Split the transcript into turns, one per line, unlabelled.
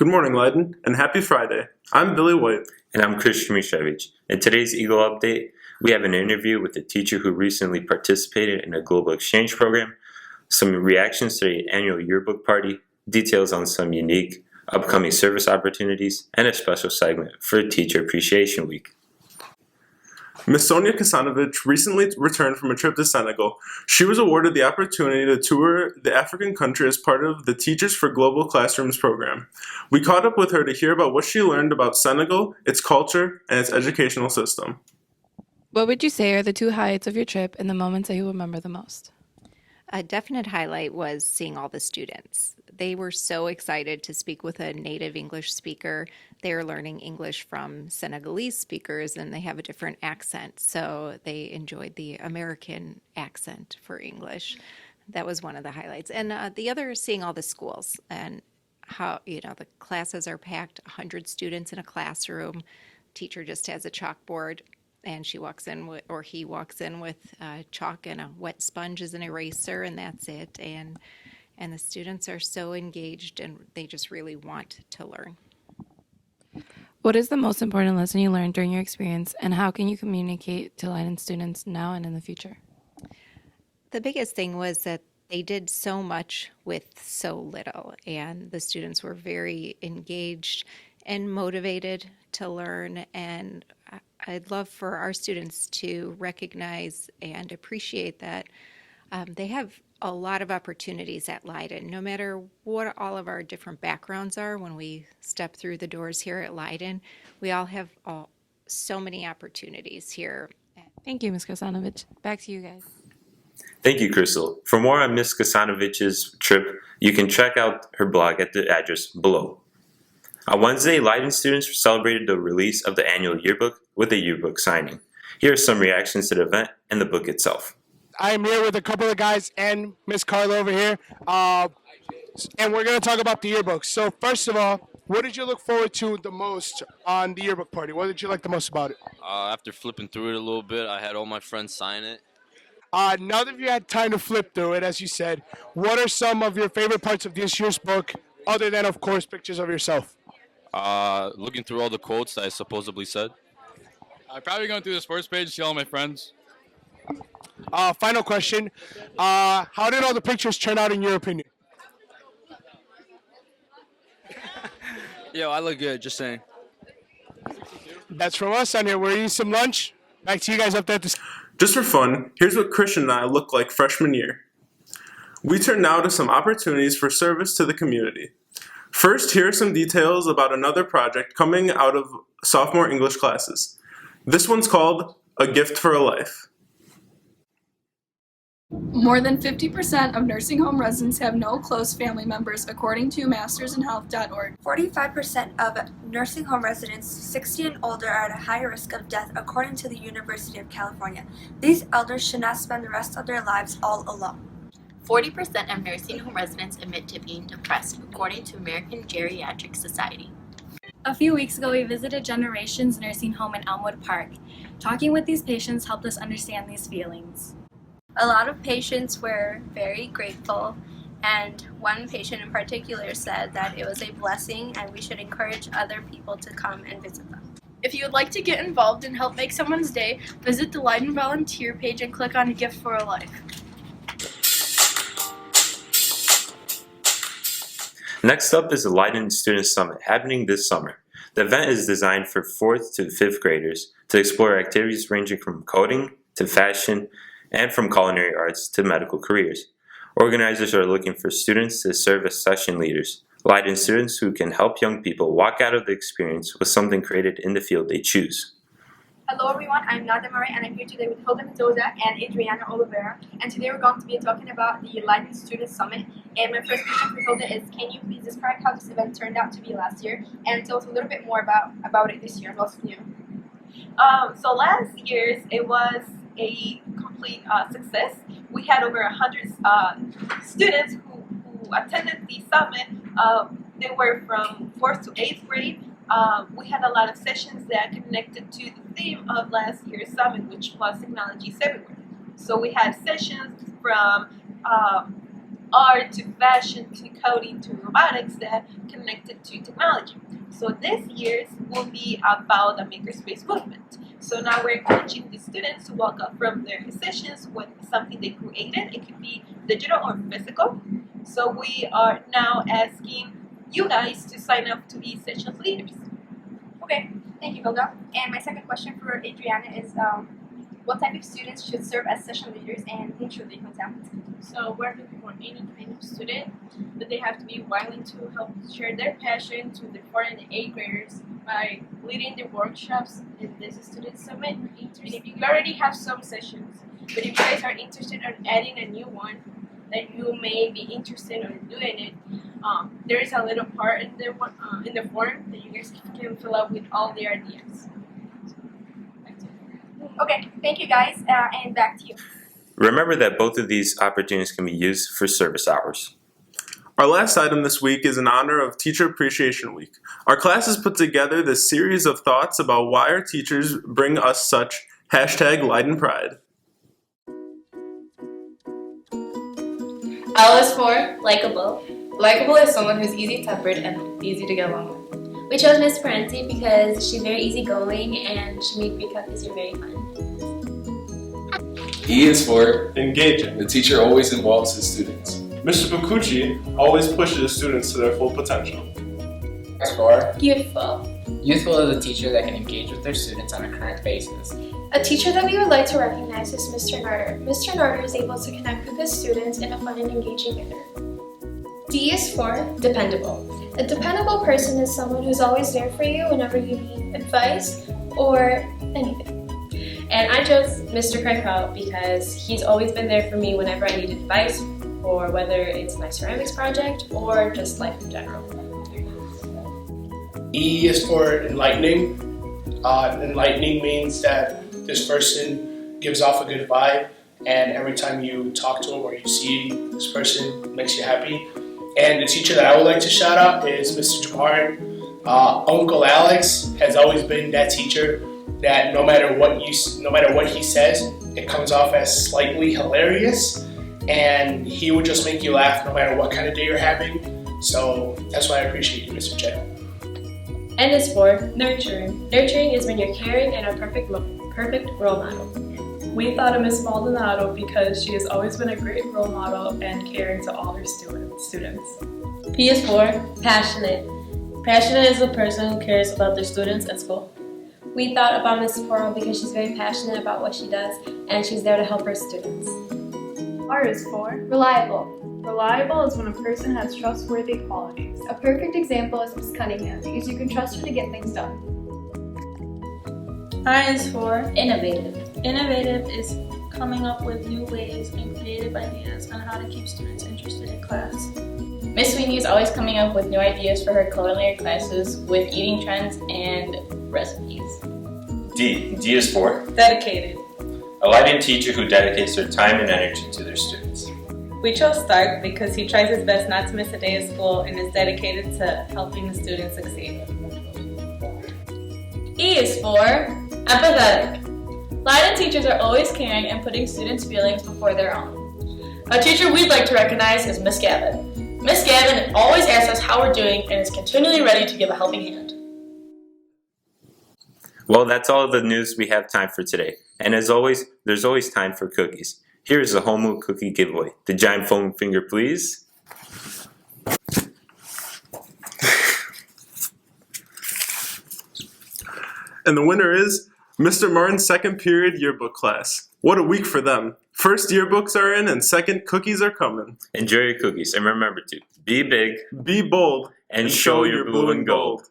Good morning, Leyden, and happy Friday. I'm Billy White.
And I'm Chris Shmishevich. In today's Eagle Update, we have an interview with a teacher who recently participated in a global exchange program, some reactions to the annual yearbook party, details on some unique upcoming service opportunities, and a special segment for Teacher Appreciation Week.
Ms. Sonia Kasanovic recently returned from a trip to Senegal. She was awarded the opportunity to tour the African country as part of the Teachers for Global Classrooms program. We caught up with her to hear about what she learned about Senegal, its culture, and its educational system.
What would you say are the two highlights of your trip and the moments that you remember the most?
A definite highlight was seeing all the students. They were so excited to speak with a native English speaker. They are learning English from Senegalese speakers, and they have a different accent, so they enjoyed the American accent for English. That was one of the highlights. And the other is seeing all the schools and how, the classes are packed, 100 students in a classroom. Teacher just has a chalkboard, and she walks in with, or he walks in with chalk and a wet sponge as an eraser, and that's it. And the students are so engaged, and they just really want to learn.
What is the most important lesson you learned during your experience, and how can you communicate to Leyden students now and in the future?
The biggest thing was that they did so much with so little, and the students were very engaged and motivated to learn, and I'd love for our students to recognize and appreciate that they have a lot of opportunities at Leyden. No matter what all of our different backgrounds are, when we step through the doors here at Leyden, we all have so many opportunities here.
Thank you, Ms. Kasanovic. Back to you guys.
Thank you, Crystal. For more on Ms. Kasanovic's trip, you can check out her blog at the address below. On Wednesday, Leyden students celebrated the release of the annual yearbook with a yearbook signing. Here are some reactions to the event and the book itself.
I am here with a couple of guys and Miss Carla over here, and we're going to talk about the yearbook. So first of all, what did you look forward to the most on the yearbook party? What did you like the most about it?
After flipping through it a little bit, I had all my friends sign it.
Now that you had time to flip through it, as you said, what are some of your favorite parts of this year's book, other than, of course, pictures of yourself?
Looking through all the quotes that I supposedly said.
Probably going through the sports page, see all my friends.
Final question. How did all the pictures turn out in your opinion?
Yo, I look good, just saying.
That's from us on here. We're eating some lunch. Back to you guys up there at the...
Just for fun, here's what Christian and I look like freshman year. We turn now to some opportunities for service to the community. First, here are some details about another project coming out of sophomore English classes. This one's called A Gift for a Life.
More than 50% of nursing home residents have no close family members, according to mastersinhealth.org.
45% of nursing home residents 60 and older are at a high risk of death, according to the University of California. These elders should not spend the rest of their lives all alone.
40% of nursing home residents admit to being depressed, according to American Geriatric Society.
A few weeks ago, we visited Generations Nursing Home in Elmwood Park. Talking with these patients helped us understand these feelings.
A lot of patients were very grateful, and one patient in particular said that it was a blessing and we should encourage other people to come and visit them.
If you would like to get involved and help make someone's day, visit the Leyden volunteer page and click on A Gift for a Life.
Next up is the Leyden Student Summit happening this summer. The event is designed for 4th to 5th graders to explore activities ranging from coding to fashion and from culinary arts to medical careers. Organizers are looking for students to serve as session leaders, Leyden students who can help young people walk out of the experience with something created in the field they choose.
Hello everyone, I'm Nadia Murray and I'm here today with Hilda Mendoza and Adriana Oliveira, and today we're going to be talking about the Leyden Student Summit. And my first question for Hilda is, can you please describe how this event turned out to be last year and tell us a little bit more about it this year, what's new?
So last year's, it was a complete success. We had over 100 students who attended the summit. They were from 4th to 8th grade. We had a lot of sessions that connected to the theme of last year's summit, which was Technologies Everywhere. So we had sessions from art to fashion to coding to robotics that connected to technology. So this year's will be about the makerspace movement. So now we're encouraging the students to walk up from their sessions with something they created. It could be digital or physical. So we are now asking you guys to sign up to be sessions leaders.
Okay, thank you, Golda. And my second question for Adriana is, what type of students should serve as session leaders and whom should they contact?
So we're looking for any kind of student, but they have to be willing to help share their passion to the 4th and 8th graders by leading the workshops in this student summit. And if you already have some sessions, but if you guys are interested in adding a new one that you may be interested in doing it, there is a little part in the form that you guys can fill out with all the ideas.
Okay, thank you guys, and back to you.
Remember that both of these opportunities can be used for service hours.
Our last item this week is in honor of Teacher Appreciation Week. Our class has put together this series of thoughts about why our teachers bring us such #Leyden Pride.
L is for likable. Likable is someone who's easy-tempered and easy to get along with.
We chose Miss Parenti because she's very easygoing and she made pre-cut this year very fun.
E is for
engaging.
The teacher always involves his students.
Mr. Bakuchi always pushes students to their full potential.
As for
Youthful.
youthful is a teacher that can engage with their students on a current basis.
A teacher that we would like to recognize is Mr. Narder. Mr. Narder is able to connect with his students in a fun and engaging manner. D is for
Dependable.
a dependable person is someone who's always there for you whenever you need advice or anything.
And I chose Mr. Craighout because he's always been there for me whenever I needed advice, or whether it's my ceramics project or just life in general.
E is for enlightening. Enlightening means that this person gives off a good vibe, and every time you talk to them or you see this person, it makes you happy. And the teacher that I would like to shout out is Mr. Jamar. Uncle Alex has always been that teacher that no matter what he says, it comes off as slightly hilarious, and he would just make you laugh no matter what kind of day you're having. So that's why I appreciate you, Mr. J.
N is for nurturing. Nurturing is when you're caring and a perfect role model.
We thought of Miss Maldonado because she has always been a great role model and caring to all her students.
P is for passionate. Passionate is a person who cares about their students at school.
We thought about Miss Poro because she's very passionate about what she does and she's there to help her students.
R is for reliable. Reliable is when a person has trustworthy qualities.
A perfect example is Miss Cunningham because you can trust her to get things done.
I is for
innovative. Innovative is coming up with new ways and creative ideas on how to keep students interested in class.
Miss Sweeney is always coming up with new ideas for her culinary classes with eating trends and recipes.
D is for
dedicated.
a Leyden teacher who dedicates their time and energy to their students.
We chose Stark because he tries his best not to miss a day of school and is dedicated to helping the students succeed.
E is for empathetic. Leyden teachers are always caring and putting students' feelings before their own. A teacher we'd like to recognize is Miss Gavin. Miss Gavin always asks us how we're doing and is continually ready to give a helping hand.
Well, that's all the news we have time for today. And as always, there's always time for cookies. Here is the Homewood cookie giveaway. The giant foam finger, please.
And the winner is Mr. Martin's second period yearbook class. What a week for them. First, yearbooks are in, and second, cookies are coming.
Enjoy your cookies, and remember to be big,
be bold,
and show your blue and gold.